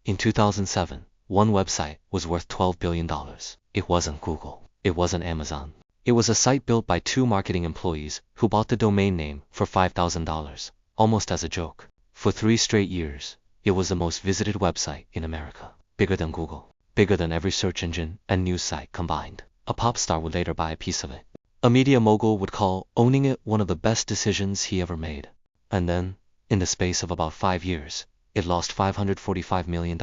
In 2007, one website was worth $12 billion. It wasn't Google. It wasn't Amazon. It was a site built by two marketing employees who bought the domain name for $5,000, almost as a joke. For 3 straight years, it was the most visited website in America. Bigger than Google. Bigger than every search engine and news site combined. A pop star would later buy a piece of it. A media mogul would call owning it one of the best decisions he ever made. And then, in the space of about 5 years, it lost $545 million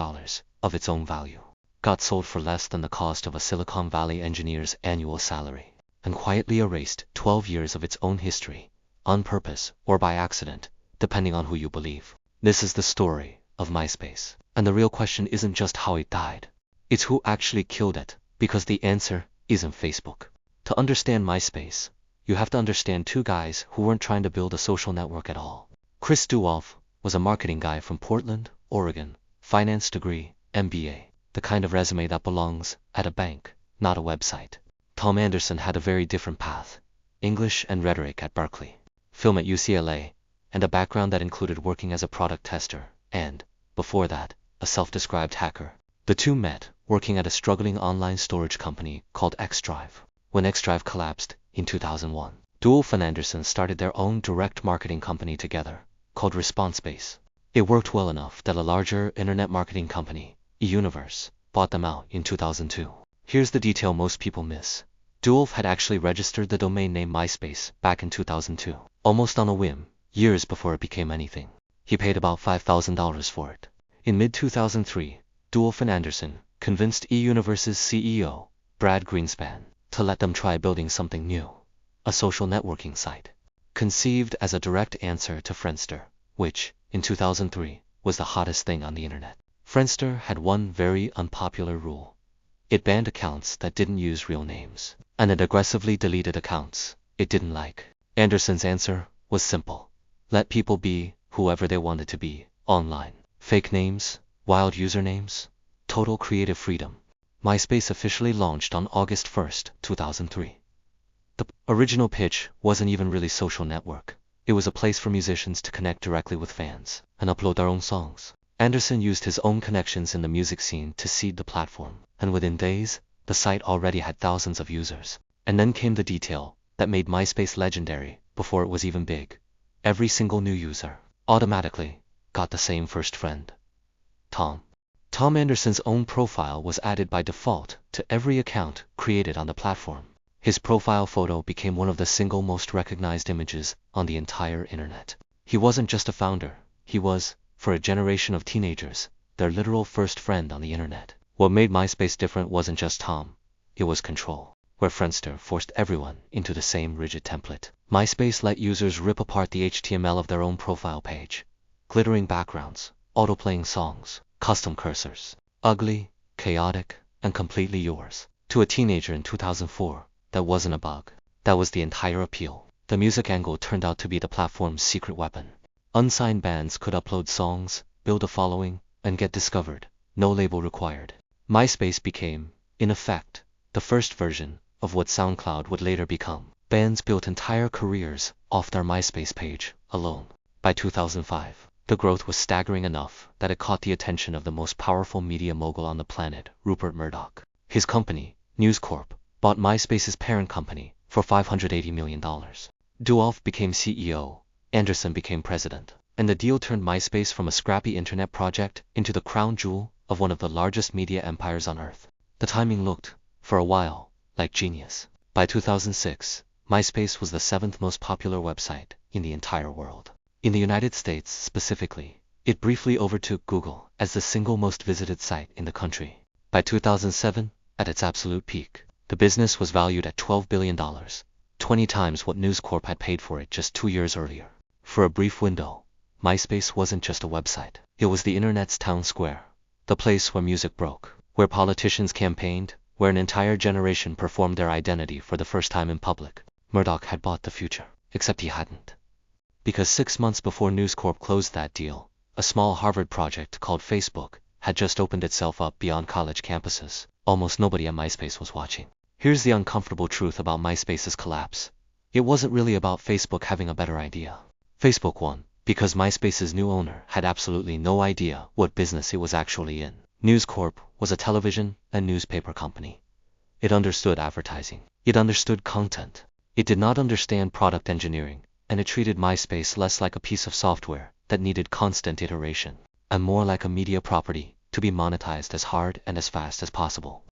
of its own value. Got sold for less than the cost of a Silicon Valley engineer's annual salary. And quietly erased 12 years of its own history, on purpose or by accident, depending on who you believe. This is the story of MySpace. And the real question isn't just how it died. It's who actually killed it, because the answer isn't Facebook. To understand MySpace, you have to understand two guys who weren't trying to build a social network at all. Chris Duolf was a marketing guy from Portland, Oregon, finance degree, MBA, the kind of resume that belongs at a bank, not a website. Tom Anderson had a very different path, English and rhetoric at Berkeley, film at UCLA, and a background that included working as a product tester, and, before that, a self-described hacker. The two met working at a struggling online storage company called xDrive. When xDrive collapsed in 2001, Duolf and Anderson started their own direct marketing company together, called ResponseBase. It worked well enough that a larger internet marketing company, eUniverse, bought them out in 2002. Here's the detail most people miss. Duolf had actually registered the domain name MySpace back in 2002, almost on a whim, years before it became anything. He paid about $5,000 for it. In mid-2003, Duolf and Anderson convinced eUniverse's CEO, Brad Greenspan, to let them try building something new, a social networking site, conceived as a direct answer to Friendster, which, in 2003, was the hottest thing on the internet. Friendster had one very unpopular rule. It banned accounts that didn't use real names, and it aggressively deleted accounts it didn't like. Anderson's answer was simple. Let people be whoever they wanted to be, online. Fake names, wild usernames, total creative freedom. MySpace officially launched on August 1, 2003. The original pitch wasn't even really social network. It was a place for musicians to connect directly with fans and upload their own songs. Anderson used his own connections in the music scene to seed the platform, and within days, the site already had thousands of users. And then came the detail that made MySpace legendary before it was even big. Every single new user automatically got the same first friend, Tom. Tom Anderson's own profile was added by default to every account created on the platform. His profile photo became one of the single most recognized images on the entire internet. He wasn't just a founder, he was, for a generation of teenagers, their literal first friend on the internet. What made MySpace different wasn't just Tom, it was control. Where Friendster forced everyone into the same rigid template, MySpace let users rip apart the HTML of their own profile page. Glittering backgrounds, auto-playing songs, custom cursors. Ugly, chaotic, and completely yours. To a teenager in 2004, that wasn't a bug. That was the entire appeal. The music angle turned out to be the platform's secret weapon. Unsigned bands could upload songs, build a following, and get discovered. No label required. MySpace became, in effect, the first version of what SoundCloud would later become. Bands built entire careers off their MySpace page alone. By 2005, the growth was staggering enough that it caught the attention of the most powerful media mogul on the planet, Rupert Murdoch. His company, News Corp, bought MySpace's parent company for $580 million. Duolf became CEO, Anderson became president, and the deal turned MySpace from a scrappy internet project into the crown jewel of one of the largest media empires on earth. The timing looked, for a while, like genius. By 2006, MySpace was the 7th most popular website in the entire world. In the United States specifically, it briefly overtook Google as the single most visited site in the country. By 2007, at its absolute peak, the business was valued at $12 billion, 20 times what News Corp had paid for it just 2 years earlier. For a brief window, MySpace wasn't just a website. It was the internet's town square, the place where music broke, where politicians campaigned, where an entire generation performed their identity for the first time in public. Murdoch had bought the future, except he hadn't. Because 6 months before News Corp closed that deal, a small Harvard project called Facebook had just opened itself up beyond college campuses. Almost nobody at MySpace was watching. Here's the uncomfortable truth about MySpace's collapse. It wasn't really about Facebook having a better idea. Facebook won because MySpace's new owner had absolutely no idea what business it was actually in. News Corp was a television and newspaper company. It understood advertising. It understood content. It did not understand product engineering, and it treated MySpace less like a piece of software that needed constant iteration, and more like a media property to be monetized as hard and as fast as possible.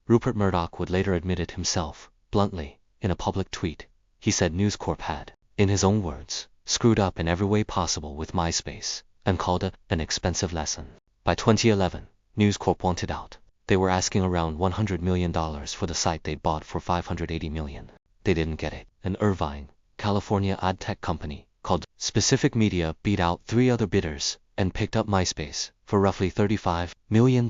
Rupert Murdoch would later admit it himself, bluntly, in a public tweet. He said News Corp had, in his own words, screwed up in every way possible with MySpace, and called it an expensive lesson. By 2011, News Corp wanted out. They were asking around $100 million for the site they'd bought for $580 million. They didn't get it. An Irvine, California ad tech company called Specific Media beat out 3 other bidders and picked up MySpace for roughly $35 million,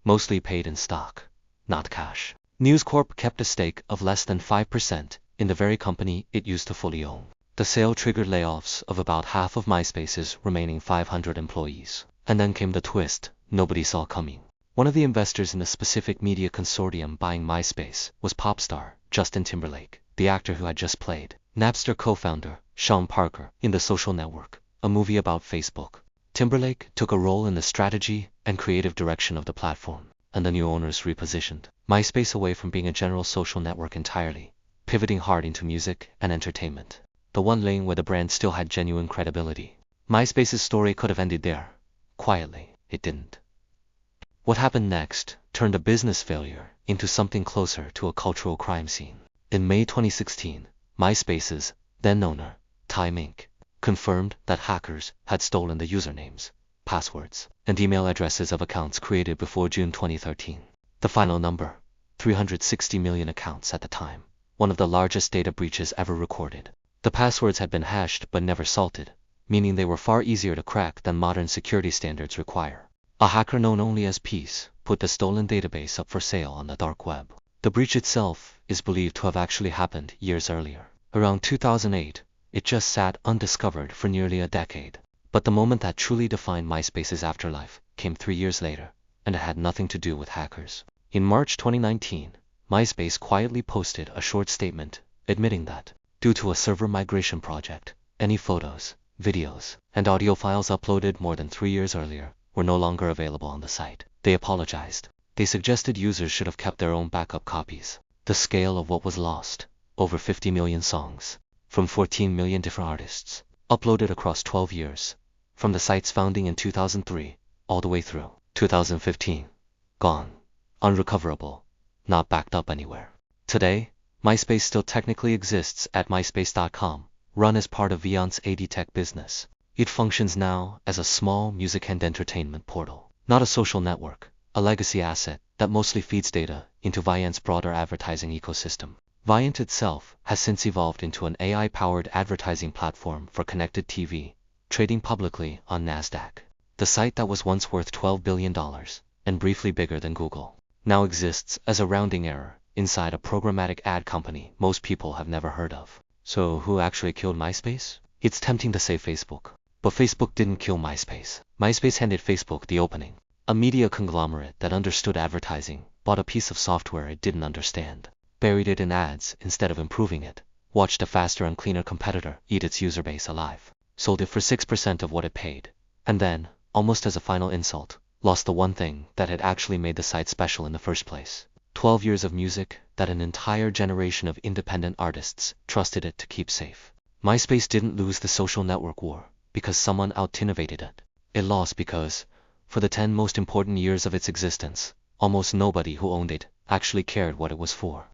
mostly paid in stock, not cash. News Corp kept a stake of less than 5% in the very company it used to fully own. The sale triggered layoffs of about half of MySpace's remaining 500 employees. And then came the twist nobody saw coming. One of the investors in the Specific Media consortium buying MySpace was pop star Justin Timberlake, the actor who had just played Napster co-founder Sean Parker in The Social Network, a movie about Facebook. Timberlake took a role in the strategy and creative direction of the platform, and the new owners repositioned MySpace away from being a general social network entirely, pivoting hard into music and entertainment, the one lane where the brand still had genuine credibility. MySpace's story could have ended there. Quietly, it didn't. What happened next turned a business failure into something closer to a cultural crime scene. In May 2016, MySpace's then owner, Time Inc., confirmed that hackers had stolen the usernames, passwords, and email addresses of accounts created before June 2013. The final number, 360 million accounts at the time, one of the largest data breaches ever recorded. The passwords had been hashed but never salted, meaning they were far easier to crack than modern security standards require. A hacker known only as Peace put the stolen database up for sale on the dark web. The breach itself is believed to have actually happened years earlier. Around 2008, it just sat undiscovered for nearly a decade. But the moment that truly defined MySpace's afterlife came 3 years later, and it had nothing to do with hackers. In March 2019, MySpace quietly posted a short statement admitting that, due to a server migration project, any photos, videos, and audio files uploaded more than 3 years earlier were no longer available on the site. They apologized. They suggested users should have kept their own backup copies. The scale of what was lost, over 50 million songs, from 14 million different artists, uploaded across 12 years, from the site's founding in 2003, all the way through 2015. Gone. Unrecoverable. Not backed up anywhere. Today, MySpace still technically exists at myspace.com, run as part of Viant's AD Tech business. It functions now as a small music and entertainment portal, not a social network, a legacy asset that mostly feeds data into Viant's broader advertising ecosystem. Viant itself has since evolved into an AI-powered advertising platform for connected TV, trading publicly on NASDAQ. The site that was once worth $12 billion, and briefly bigger than Google, now exists as a rounding error inside a programmatic ad company most people have never heard of. So who actually killed MySpace? It's tempting to say Facebook. But Facebook didn't kill MySpace. MySpace handed Facebook the opening. A media conglomerate that understood advertising bought a piece of software it didn't understand, buried it in ads instead of improving it, watched a faster and cleaner competitor eat its user base alive, sold it for 6% of what it paid, and then, almost as a final insult, lost the one thing that had actually made the site special in the first place. 12 years of music that an entire generation of independent artists trusted it to keep safe. MySpace didn't lose the social network war because someone out-innovated it. It lost because, for the 10 most important years of its existence, almost nobody who owned it actually cared what it was for.